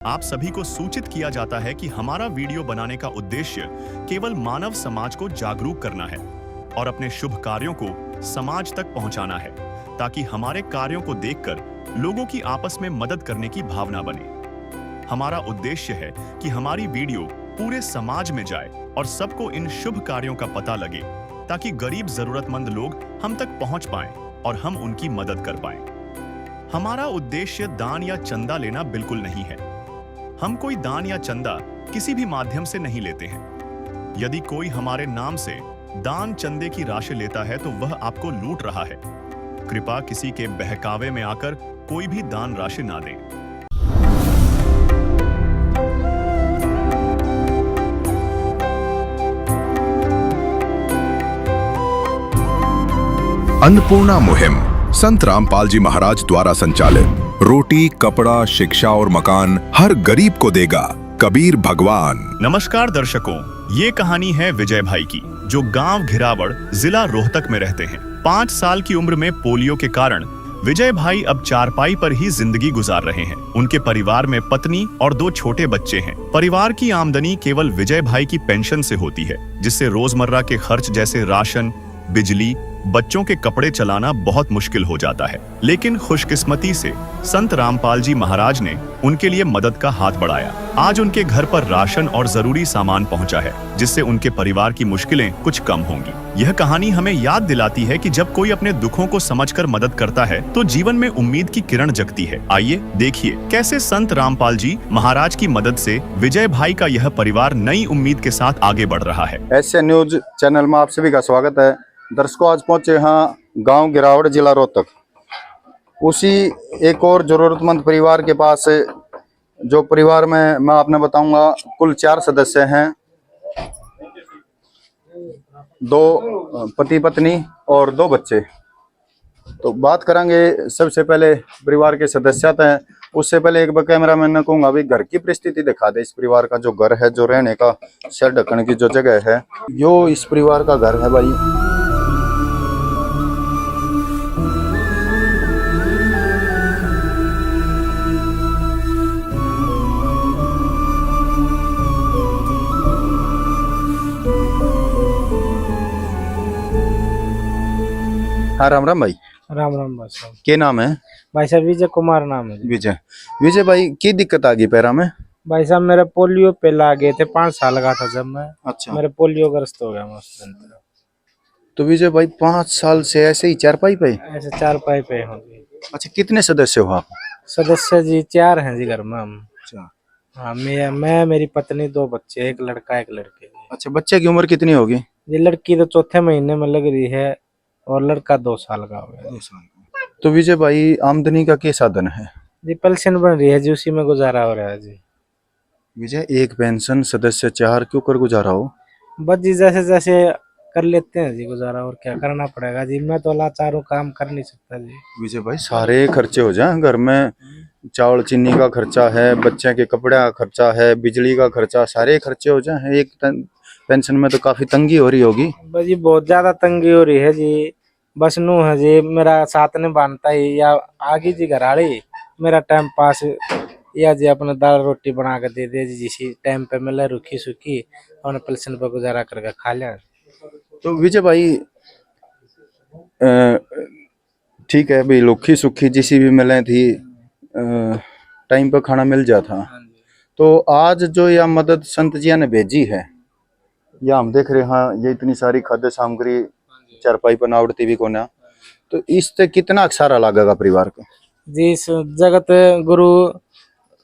आप सभी को सूचित किया जाता है कि हमारा वीडियो बनाने का उद्देश्य केवल मानव समाज को जागरूक करना है और अपने शुभ कार्यों को समाज तक पहुंचाना है, ताकि हमारे कार्यों को देखकर लोगों की आपस में मदद करने की भावना बने। हमारा उद्देश्य है कि हमारी वीडियो पूरे समाज में जाए और सबको इन शुभ कार्यों का पता लगे, ताकि गरीब जरूरतमंद लोग हम तक पहुंच पाएं और हम उनकी मदद कर पाएं। हमारा उद्देश्य दान या चंदा लेना बिल्कुल नहीं है। हम कोई दान या चंदा किसी भी माध्यम से नहीं लेते हैं। यदि कोई हमारे नाम से दान चंदे की राशि लेता है तो वह आपको लूट रहा है। कृपया किसी के बहकावे में आकर कोई भी दान राशि ना दें। अन्नपूर्णा मुहिम संत रामपाल जी महाराज द्वारा संचालित। रोटी, कपड़ा, शिक्षा और मकान हर गरीब को देगा कबीर भगवान। नमस्कार दर्शकों, ये कहानी है विजय भाई की, जो गांव घिरावड़, जिला रोहतक में रहते हैं। 5 साल की उम्र में पोलियो के कारण विजय भाई अब चारपाई पर ही जिंदगी गुजार रहे हैं। उनके परिवार में पत्नी और 2 छोटे बच्चे हैं। परिवार की आमदनी केवल विजय भाई की पेंशन से होती है, जिससे रोजमर्रा के खर्च जैसे राशन, बिजली, बच्चों के कपड़े चलाना बहुत मुश्किल हो जाता है। लेकिन खुशकिस्मती से संत रामपाल जी महाराज ने उनके लिए मदद का हाथ बढ़ाया। आज उनके घर पर राशन और जरूरी सामान पहुंचा है, जिससे उनके परिवार की मुश्किलें कुछ कम होंगी। यह कहानी हमें याद दिलाती है कि जब कोई अपने दुखों को समझकर मदद करता है तो जीवन में उम्मीद की किरण जगती है। आइए देखिए कैसे संत रामपाल जी महाराज की मदद से विजय भाई का यह परिवार नई उम्मीद के साथ आगे बढ़ रहा है। एसए न्यूज चैनल में आप सभी का स्वागत है। दर्शकों, आज पहुंचे हैं गांव गिरावड़, जिला रोहतक। उसी एक और जरूरतमंद परिवार के पास, जो परिवार में मैं आपने बताऊंगा कुल 4 सदस्य हैं। 2 पति पत्नी और 2 बच्चे। तो बात करेंगे सबसे पहले परिवार के सदस्यता हैं। उससे पहले एक बार कैमरामैन ने कहूंगा अभी घर की परिस्थिति दिखा दे। इस परिवार का जो घर है, जो रहने का शेड ढकने की जो जगह है, यो इस परिवार का घर है भाई। हाँ, राम राम भाई। राम राम भाई साहब। क्या नाम है? भाई साहब विजय कुमार नाम है जी। विजय भाई, की दिक्कत आ गई पैरा में? भाई साहब मेरा पोलियो पे ला गए थे, 5 साल का था जब मैं। अच्छा। मेरे पोलियो ग्रस्त हो गया मस्त। तो विजय भाई 5 साल से ऐसे ही चारपाई पे? ऐसे चारपाई पे होंगे। अच्छा, कितने सदस्य हो आप? सदस्य जी 4 हैं जी घर में हम। अच्छा। हाँ, मैं मेरी पत्नी, 2 बच्चे, एक लड़का एक लड़की। अच्छा, बच्चे की उम्र कितनी होगी? ये लड़की तो 4थे महीने में लग रही है और लड़का 2 साल का हो गया। 2 साल का। तो विजय भाई, आमदनी का क्या साधन है? जी पेंशन बन रही है जी, उसी में गुजारा हो रहा है जी। विजय, एक पेंशन, सदस्य 4, क्यों कर गुजारा हो? बस जी जैसे जैसे कर लेते हैं जी गुजारा, और क्या करना पड़ेगा जी। मैं तो लाचार हूँ, काम कर नहीं सकता जी। विजय भाई, सारे खर्चे हो जाए घर में। चावल चीनी का खर्चा है, बच्चे के कपड़े का खर्चा है, बिजली का खर्चा, सारे खर्चे हो जाए। एक पेंशन में तो काफी तंगी हो रही होगी। बस जी बहुत ज्यादा तंगी हो रही है जी। बस नू है जी मेरा साथ ने बांधता ही, या आगे जी घराड़ी मेरा टाइम पास, या जी अपने दाल रोटी बना के दे दे जी, जिसी टाइम पे मिले रुखी सुखी और पेंशन पर गुजारा करके खा लिया। तो विजय भाई, ठीक है भाई, रुखी सुखी जिसी भी मिले थी, टाइम पर खाना मिल जाता। तो आज जो यह मदद संत जी ने भेजी है, या हम देख रहे हैं ये इतनी सारी खाद्य सामग्री चारपाई पर नावड़ती भी कोना, तो इससे कितना सारा लागेगा परिवार को? जी जगत गुरु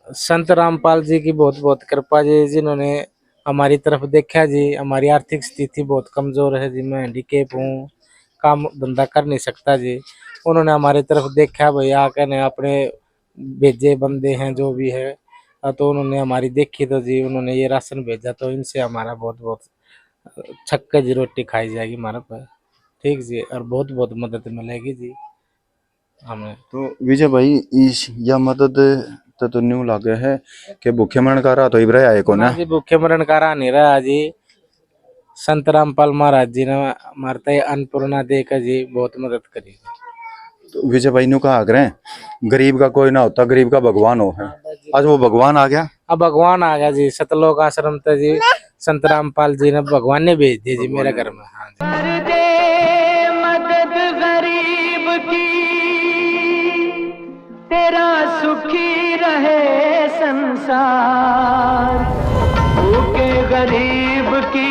संत रामपाल जी की बहुत बहुत कृपा जी, जिन्होंने हमारी तरफ देखा जी। हमारी आर्थिक स्थिति बहुत कमजोर है जी, मैं हैंडीकेप हूँ, काम धंधा कर नहीं सकता जी। उन्होंने हमारी तरफ देखा भैया, कहने अपने भेजे बंदे हैं जो भी है, तो उन्होंने हमारी देखी तो जी उन्होंने ये राशन भेजा। तो इनसे हमारा बहुत बहुत छक्के जी रोटी खाई जाएगी हमारे पर, ठीक जी, और बहुत बहुत मदद मिलेगी जी हमें। तो विजय भाई, इस यह मदद तो न्यू लागे है कि भूखे मरण का रहा तो इब्राहिम आए को ना जी, भूखे मरण का रहा नहीं रहा जी। संत रामपाल महाराज जी ने मारते अन्नपूर्णा देकर जी बहुत मदद करी। तो विजय भाई ने कहा आग्रह गरीब का कोई ना होता, गरीब का भगवान हो है। आज वो भगवान आ गया। अब भगवान आ गया जी, सतलोक आश्रम था जी, संत रामपाल जी ने, भगवान ने भेज दिया जी मेरे घर में। हाँ जी। कर दे मदद गरीब की, तेरा सुखी रहे संसार। भूखे गरीब की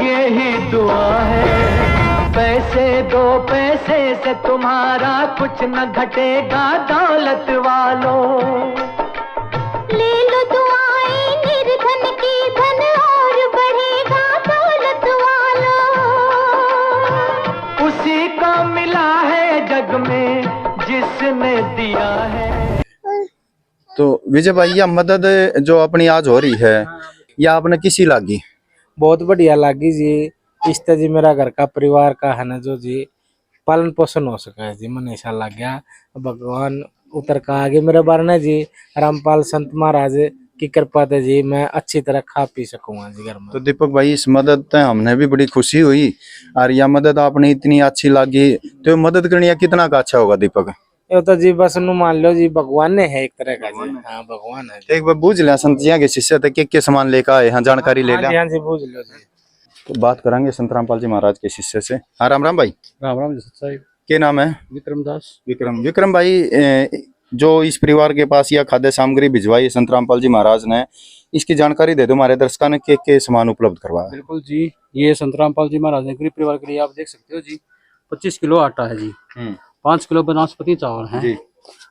यही दुआ है, पैसे दो पैसे से तुम्हारा कुछ न घटेगा दौलत वालों। ले लो दुआएं निर्धन की, धन और बढ़ेगा दौलत वालों। उसी को मिला है जग में जिसने दिया है। तो विजय भाई यह मदद जो अपनी आज हो रही है, या आपने किसी लागी? बहुत बढ़िया लगी जी। इससे जी मेरा घर का परिवार का है ना जो जी पालन पोषण हो सका है जी, मन ऐसा लग गया। भगवान उतर का आगे मेरे बारे में जी, रामपाल संत महाराज की कृपा से जी मैं अच्छी तरह खा पी सकूंगा जी घर में। तो दीपक भाई इस मदद से हमने भी बड़ी खुशी हुई, और यह मदद आपने इतनी अच्छी लगी, तो मदद करनी कितना का अच्छा होगा दीपक? ये तो जी बस नु मान लो जी भगवान ने है एक तरह का जी। हाँ भगवान है जी। एक बार बूझ लिया संत जी के शिष्य थे के सामान लेकर आए, हाँ जानकारी ले हाँ जी, लिया। हाँ जी पूछ लो जी। तो बात करेंगे संत रामपाल जी महाराज के शिष्य से। हाँ राम राम भाई। राम राम जी साहिब। क्या नाम है? विक्रम दास। विक्रम भाई, जो इस परिवार के पास यह खाद्य सामग्री भिजवाई संत रामपाल जी महाराज ने, इसकी जानकारी दे दो हमारे दर्शकों ने, के सामान उपलब्ध करवाया। बिल्कुल जी, ये संत रामपाल जी महाराज ने गरीब परिवार के लिए आप देख सकते हो जी, 25 किलो आटा है जी, 5 किलो बनास्पति चावल है जी,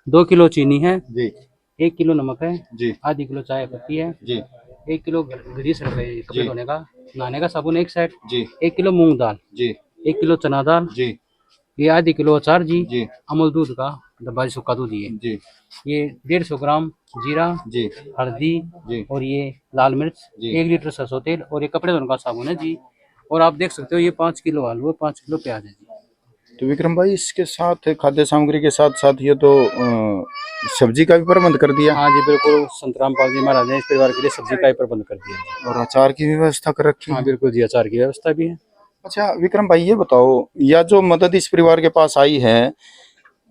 2 किलो चीनी है जी, 1 किलो नमक है जी, आधी किलो चाय पत्ती है जी, 1 किलो ग्रीस कपड़े धोने का, नहाने का साबुन 1 सेट जी, 1 किलो मूंग दाल जी, 1 किलो चना दाल जी, ये आधी किलो अचार जी, अमूल दूध का डब्बा सूखा दूध जी, ये 150 ग्राम जीरा जी, हल्दी जी, और ये लाल मिर्च, 1 लीटर सरसों तेल, और ये कपड़े धोने का साबुन है जी। और आप देख सकते हो ये 5 किलो आलू है, 5 किलो प्याज है जी। तो विक्रम भाई इसके साथ खाद्य सामग्री के साथ साथ ये तो सब्जी का भी प्रबंध कर दिया। हाँ जी बिल्कुल, संत रामपाल जी महाराज ने इस परिवार के लिए सब्जी का ही प्रबंध कर दिया जी। और अचार की व्यवस्था कर रखी। हाँ बिल्कुल जी, अचार की व्यवस्था भी है। अच्छा विक्रम भाई ये बताओ, या जो मदद इस परिवार के पास आई है,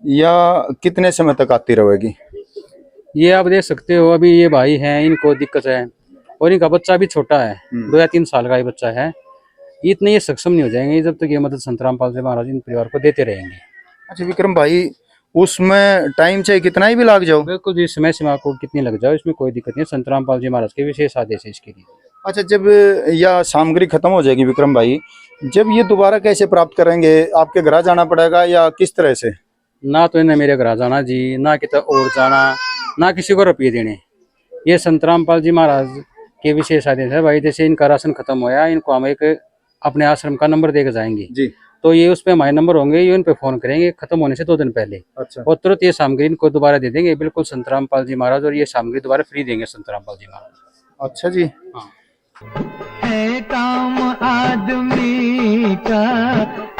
या कितने समय तक आती रहेगी? ये आप देख सकते हो, अभी ये भाई हैं, इनको दिक्कत है और इनका बच्चा भी छोटा है, 2 या 3 साल का ही बच्चा है। इतने ये सक्षम नहीं हो जाएंगे जब तक ये मदद संत रामपाल जी महाराज इन परिवार को देते रहेंगे। अच्छा विक्रम भाई, उसमें टाइम चाहिए कितना ही भी लग जाओ? बिल्कुल जी, समय सीमा को कितनी लग जाओ इसमें कोई दिक्कत नहीं है, संत रामपाल जी महाराज के विशेष आदेश है इसके लिए। अच्छा, जब यह सामग्री खत्म हो जाएगी विक्रम भाई, जब ये दोबारा कैसे प्राप्त करेंगे? आपके घर जाना पड़ेगा या किस तरह से? ना तो इन्हें मेरे घर जाना जी, ना कितना और जाना, ना किसी को रुपये देने। ये संत रामपाल जी महाराज के विशेष आदेश है भाई। जैसे इनका राशन खत्म होया, इनको हम एक अपने आश्रम का नंबर देकर जाएंगे जी, तो ये उस पे हमारे नंबर होंगे, ये उन पे फोन करेंगे खत्म होने से 2 दिन पहले। अच्छा। और तुरंत ये सामग्री इनको दोबारा दे देंगे, बिल्कुल संत रामपाल जी महाराज, और ये सामग्री दोबारा फ्री देंगे संत रामपाल जी महाराज। अच्छा जी। हाँ। है काम आदमी का,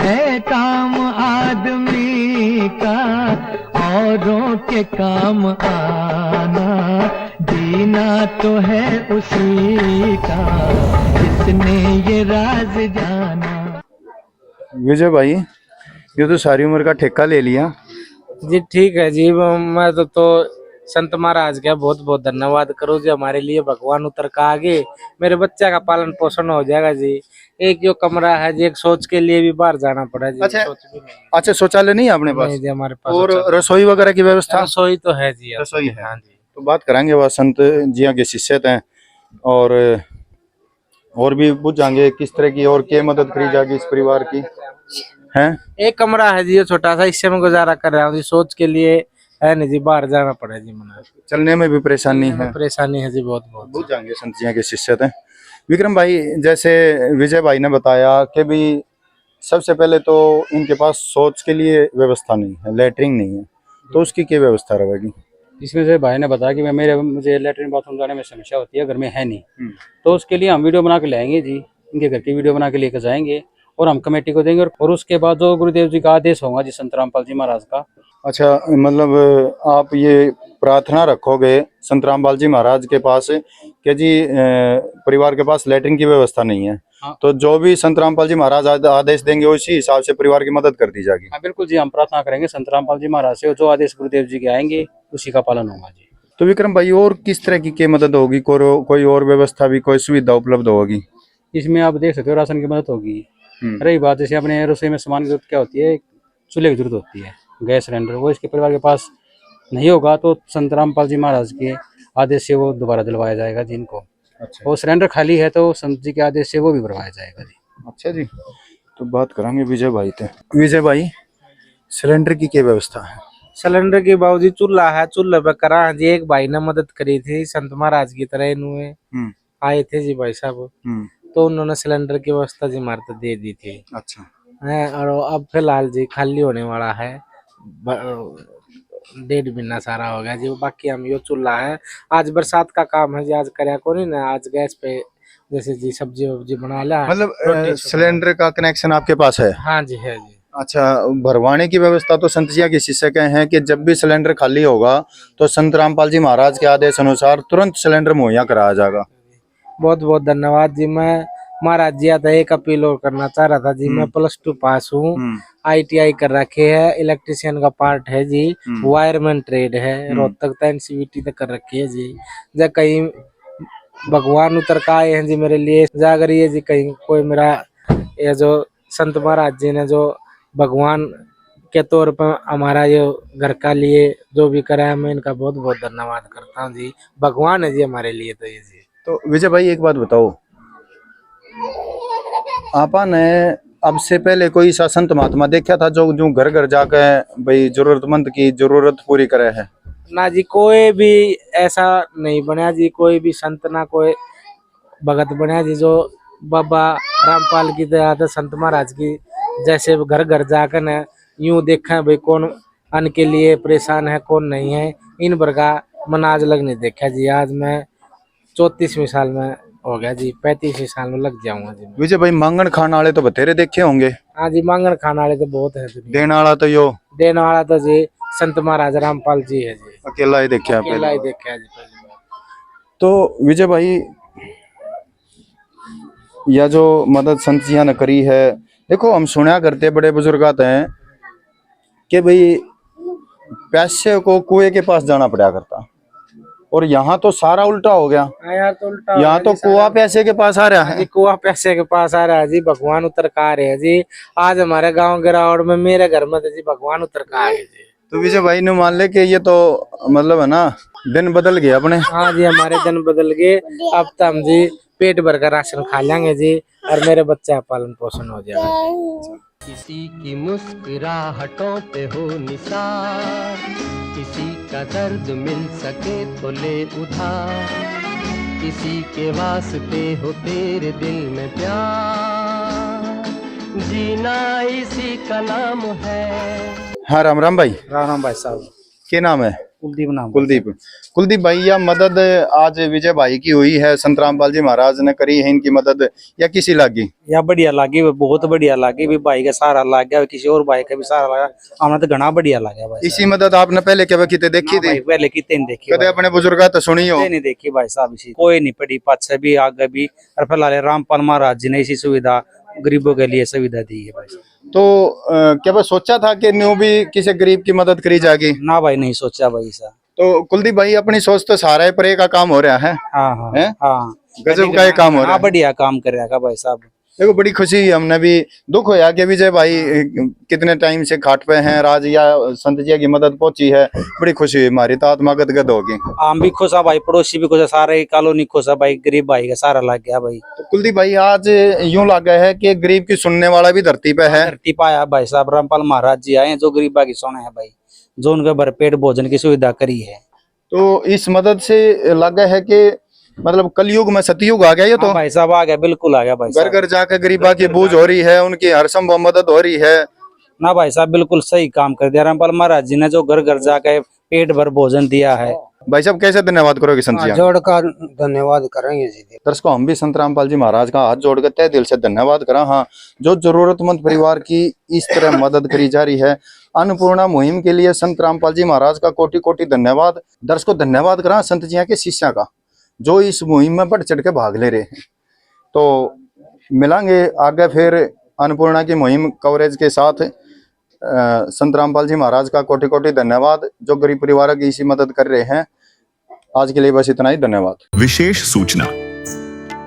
है काम आदमी का, औरों के काम आना, जीना तो है उसी का, जिसने ये राज जाना। विजय भाई, ये तो सारी उम्र का ठेका ले लिया जी। ठीक है जी, मैं तो संत महाराज का बहुत बहुत धन्यवाद करो जी, हमारे लिए भगवान उतर का आगे मेरे बच्चे का पालन पोषण हो जाएगा जी। एक जो कमरा है जी, एक सोच के लिए भी बाहर जाना पड़ा जी। अच्छा, सोच भी नहीं। अच्छा शौचालय नहीं है अपने पास? नहीं जी, हमारे पास और रसोई वगैरह की व्यवस्था? रसोई तो है जी। रसोई है। हाँ जी। तो बात करेंगे वह संत जिया के शिष्य हैं, और भी पूछेंगे किस तरह की और क्या मदद करी जाएगी इस परिवार की। हैं? एक कमरा है जी छोटा सा, इससे मैं गुजारा कर रहा हूँ जी। सोच के लिए है नहीं जी, बाहर जाना पड़ा जी, मना चलने में भी परेशानी है। परेशानी है जी, बहुत पूछेंगे संत जिया के शिष्य हैं। विक्रम भाई, जैसे विजय भाई ने बताया कि भी सबसे पहले तो इनके पास शौच के लिए व्यवस्था नहीं है, लैट्रिन नहीं है, तो उसकी क्या व्यवस्था रहेगी? इसमें से भाई ने बताया कि मुझे लेटरिन बाथरूम जाने में समस्या होती है, घर में है नहीं, तो उसके लिए हम वीडियो बना के लाएंगे जी, इनके घर की वीडियो बना के लेकर जाएंगे और हम कमेटी को देंगे, और उसके बाद जो गुरुदेव जी का आदेश होगा जी संत रामपाल जी महाराज का। अच्छा, मतलब आप ये प्रार्थना रखोगे संत रामपाल जी महाराज के पास कि जी परिवार के पास लैट्रिन की व्यवस्था नहीं है, हाँ। तो जो भी संत रामपाल जी महाराज आदेश देंगे उसी हिसाब से परिवार की मदद कर दी जाएगी। हाँ बिल्कुल जी, हम प्रार्थना करेंगे संत रामपाल जी महाराज से, जो आदेश गुरुदेव जी के आएंगे उसी का पालन होगा जी। तो विक्रम भाई और किस तरह की मदद होगी, कोई और व्यवस्था भी, कोई सुविधा उपलब्ध होगी? इसमें आप देख सकते हो राशन की मदद होगी। रही बात जैसे अपने रसोई में सामान की जरूरत क्या होती है, चूल्हे की जरूरत होती है, गैस सिलेंडर, वो इसके परिवार के पास नहीं होगा तो संत रामपाल जी महाराज के आदेश से वो दोबारा दिलवाया जाएगा जिनको। अच्छा। वो सिलेंडर खाली है तो संत जी के आदेश से वो भी भरवाया जाएगा जी। अच्छा जी, तो बात करेंगे विजय भाई से। विजय भाई, सिलेंडर की क्या व्यवस्था है? सिलेंडर की बाबूजी चूल्हा है, चूल्हे पे करा जी। एक भाई ने मदद करी थी संत महाराज की तरह, इन्होंने आए थे जी भाई साहब, तो उन्होंने सिलेंडर की व्यवस्था जी हमारे तो दे दी थी। अच्छा है, और अब फिलहाल जी खाली होने वाला है, 1.5 महीना सारा हो गया जी। बाकी हम यो चूल्हा है, आज बरसात का काम है जी, आज करया को नहीं ना, आज गैस पे जैसे जी सब्जी वब्जी बना ला। मतलब सिलेंडर का कनेक्शन आपके पास है? हाँ जी है जी। अच्छा, भरवाने की व्यवस्था तो संत जी के शिष्य के हैं कि जब भी सिलेंडर खाली होगा तो संत रामपाल जी महाराज के आदेश अनुसार तुरंत सिलेंडर मुहैया कराया जाएगा। बहुत बहुत धन्यवाद जी। मैं महाराज जी आता एक अपील और करना चाह रहा था जी। मैं +2 पास हूँ, ITI कर रखे है, इलेक्ट्रिशियन का पार्ट है जी, वायरमैन ट्रेड है, रोहतक तक NCVT तक कर रखी है जी। जब कहीं भगवान उतर का आए हैं जी मेरे लिए, जागर ये जी कहीं कोई मेरा ये जो संत महाराज जी ने जो भगवान के तौर पर हमारा ये घर का लिए जो भी करा है, मैं इनका बहुत बहुत धन्यवाद करता हूँ जी। भगवान है जी हमारे लिए तो ये जी। तो विजय भाई एक बात बताओ, आपा ने अब से पहले कोई सा संत महात्मा देखा था जो जो घर घर जाकर भाई जरूरतमंद की जरूरत पूरी करे है? ना जी, कोई भी ऐसा नहीं बना जी, कोई भी संत ना कोई भगत बना जी जो बाबा रामपाल की दया से संत महाराज की जैसे घर घर जाकर न यूं देखा भाई कौन अन्न के लिए परेशान है कौन नहीं है, इन वर्गा मन आज लग नहीं देखा जी। आज मैं 34वें साल में हो गया जी, 35वें साल में लग जाऊंगा जी। विजय भाई, मांगन खाने वाले तो बतेरे देखे होंगे? हाँ जी, मांगन खाने वाले तो बहुत है। देने वाला तो यो देने वाला तो जी संत महाराज रामपाल जी है जी। अकेला ही देखा है? अकेला ही देखा है जी पहली बार। तो विजय भाई, यह जो मदद संत जी ने करी है, देखो हम सुना करते बड़े बुजुर्ग आते हैं कि भाई पैसे को कुएं के पास जाना पड़ा करता, और यहाँ तो सारा उल्टा हो गया। यार तो उल्टा, यहाँ तो कुआ पैसे के पास आ रहा है। कुआ पैसे के पास आ रहा है जी, भगवान उतर का आ रहे हैं जी। आज हमारे गांव गिरावड़ में मेरे घर में जी भगवान उतर का आए जी। तो विजय भाई ने मान ले कि ये तो मतलब है ना, दिन बदल गए अपने। हाँ जी, हमारे दिन बदल गए। अब तो हम जी पेट भर कर राशन खा लेंगे जी, और मेरे बच्चा पालन पोषण हो जाएगा। किसी की मुस्कुराहटों पे हो निसार, किसी का दर्द मिल सके तो ले उधार, किसी के वास्ते हो तेरे दिल में प्यार, जीना इसी का नाम है। हाँ, राम राम भाई। राम भाई साहब। क्या नाम है? कुलदीप नाम। कुलदीप भाई, यह मदद आज विजय भाई की हुई है, संत रामपाल जी महाराज ने करी है इनकी मदद, या किसी लागी? या बढ़िया लागी, बहुत बढ़िया लागी भी, भाई का सहारा लग गया, किसी और भाई का भी सहारा लगा, हमें तो घना बढ़िया लगा भाई। इसी मदद आपने पहले क्या देखी थी? पहले कितने नहीं देखी, कदे अपने बुजुर्ग तो सुनी हो? नहीं देखी भाई साहब, इसी कोई नहीं पड़ी, पाछे भी आगे भी, और फिलहाल रामपाल महाराज जी ने इसी सुविधा गरीबों के लिए सुविधा दी है भाई। तो क्या बस सोचा था कि न्यू भी किसी गरीब की मदद करी जाएगी? ना भाई, नहीं सोचा भाई साहब। तो कुलदीप भाई, अपनी सोच तो सारा है, पर एक का काम हो रहा है। हाँ हाँ है? हाँ, गजब का ये काम हो रहा है। बढ़िया काम कर रहा है भाई साहब। देखो बड़ी खुशी है, हमने भी दुख होया कि विजय भाई कितने टाइम से खाट पे हैं, राज या संत जी की मदद पहुंची है, बड़ी खुशी हुई, हमारी तो आत्मा गदगद होगी। हम भी खुश है भाई, पड़ोसी भी खुश है, सारे कॉलोनी खुश है भाई, गरीब भाई का सारा लग गया भाई। तो कुलदीप भाई, आज यूं लगा है कि गरीब की सुनने वाला भी धरती पे है। धरती पाया भाई साहब, रामपाल महाराज जी आए जो गरीबा की सुने है भाई, जो उनके भरपेट भोजन की सुविधा करी है। तो इस मदद से लगा है कि मतलब कलयुग में सतयुग आ गया ये तो। हाँ भाई साहब, आ गया, बिल्कुल आ गया भाई घर घर जाकर गरीबा की बूझ हो रही है, उनकी हर संभव मदद हो रही है ना भाई साहब, बिल्कुल सही काम कर दिया रामपाल महाराज जी ने, जो घर घर जाकर पेट भर भोजन दिया है। भाई साहब, कैसे धन्यवाद करोगे संत जी? जोड़कर धन्यवाद करेंगे जी। दर्शकों, हम भी संत रामपाल जी महाराज का हाथ जोड़कर तहे दिल से धन्यवाद करा। हाँ, जो जरूरतमंद परिवार की इस तरह मदद करी जा रही है, अन्नपूर्णा मुहिम के लिए संत रामपाल जी महाराज का कोटि कोटि धन्यवाद। दर्शकों, धन्यवाद करा संत जी के शिष्या का, जो इस मुहिम में बढ़ चढ़ के भाग ले रहे हैं। तो मिलेंगे आगे फिर अन्नपूर्णा की मुहिम कवरेज के साथ। संत रामपाल जी महाराज का कोटि कोटि धन्यवाद, जो गरीब परिवारों की इसी मदद कर रहे हैं। आज के लिए बस इतना ही, धन्यवाद। विशेष सूचना,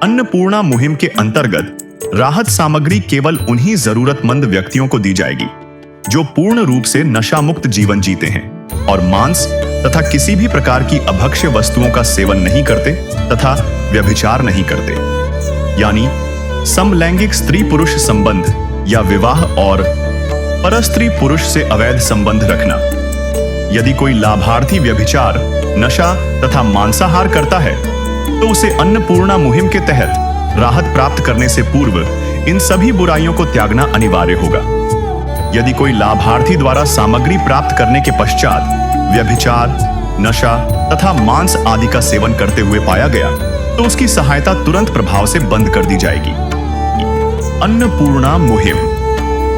अन्नपूर्णा मुहिम के अंतर्गत राहत सामग्री केवल उन्हीं जरूरतमंद व्यक्तियों को दी जाएगी जो पूर्ण रूप से नशा मुक्त जीवन जीते हैं और मांस तथा किसी भी प्रकार की अभक्ष्य वस्तुओं का सेवन नहीं करते तथा व्यभिचार नहीं करते, यानी समलैंगिक स्त्री पुरुष संबंध या विवाह और परस्त्री पुरुष से अवैध संबंध रखना। यदि कोई लाभार्थी व्यभिचार, नशा तथा मांसाहार करता है तो उसे अन्नपूर्णा मुहिम के तहत राहत प्राप्त करने से पूर्व इन सभी बुराइयों को त्यागना अनिवार्य होगा। यदि कोई लाभार्थी द्वारा सामग्री प्राप्त करने के पश्चात व्यभिचार, नशा तथा मांस आदि का सेवन करते हुए पाया गया तो उसकी सहायता तुरंत प्रभाव से बंद कर दी जाएगी। अन्नपूर्णा मुहिम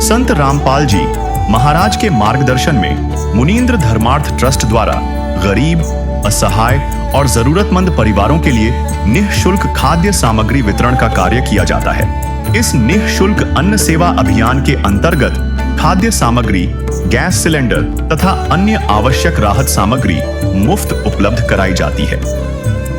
संत रामपाल जी महाराज के मार्गदर्शन में मुनींद्र धर्मार्थ ट्रस्ट द्वारा गरीब, असहाय और जरूरतमंद परिवारों के लिए निःशुल्क खाद्य सामग्री वितरण का कार्य किया जाता है। इस निःशुल्क अन्न सेवा अभियान के अंतर्गत खाद्य सामग्री, गैस सिलेंडर तथा अन्य आवश्यक राहत सामग्री मुफ्त उपलब्ध कराई जाती है।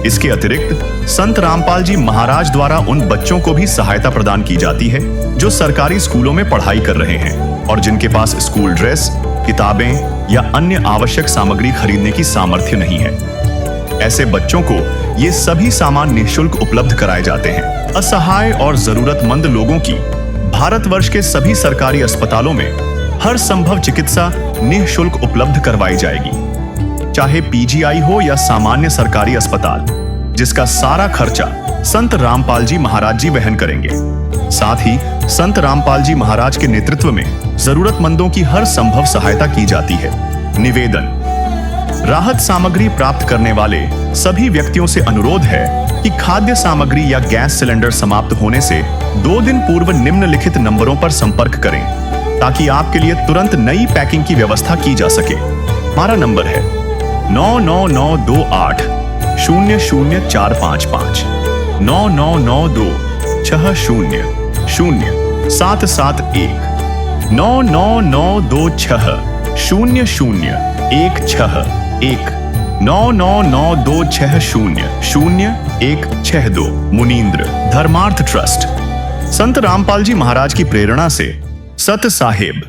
इसके अतिरिक्त संत रामपाल जी महाराज द्वारा उन बच्चों को भी सहायता प्रदान की जाती है जो सरकारी स्कूलों में पढ़ाई कर रहे हैं और जिनके पास स्कूल ड्रेस, किताबें या अन्य आवश्यक सामग्री खरीदने की सामर्थ्य नहीं है। ऐसे बच्चों को ये सभी सामान निःशुल्क उपलब्ध कराए जाते हैं। असहाय और जरूरतमंद लोगों की भारतवर्ष के सभी सरकारी अस्पतालों में हर संभव चिकित्सा निःशुल्क उपलब्ध करवाई जाएगी, चाहे पीजीआई हो या सामान्य सरकारी अस्पताल, जिसका सारा खर्चा संत रामपाल जी महाराज जी वहन करेंगे। साथ ही संत रामपाल जी महाराज के नेतृत्व में जरूरतमंदों की हर संभव सहायता की जाती है। निवेदन, राहत सामग्री प्राप्त करने वाले सभी व्यक्तियों से अनुरोध है कि खाद्य सामग्री या गैस सिलेंडर समाप्त होने से 2 दिन पूर्व निम्नलिखित नंबरों पर संपर्क करें ताकि आपके लिए तुरंत नई पैकिंग की व्यवस्था की जा सके। हमारा नंबर है 99928 00455 9992 60 0771 99926 0016 99926 मुनींद्र धर्मार्थ ट्रस्ट। संत रामपाल जी महाराज की प्रेरणा से सत साहिब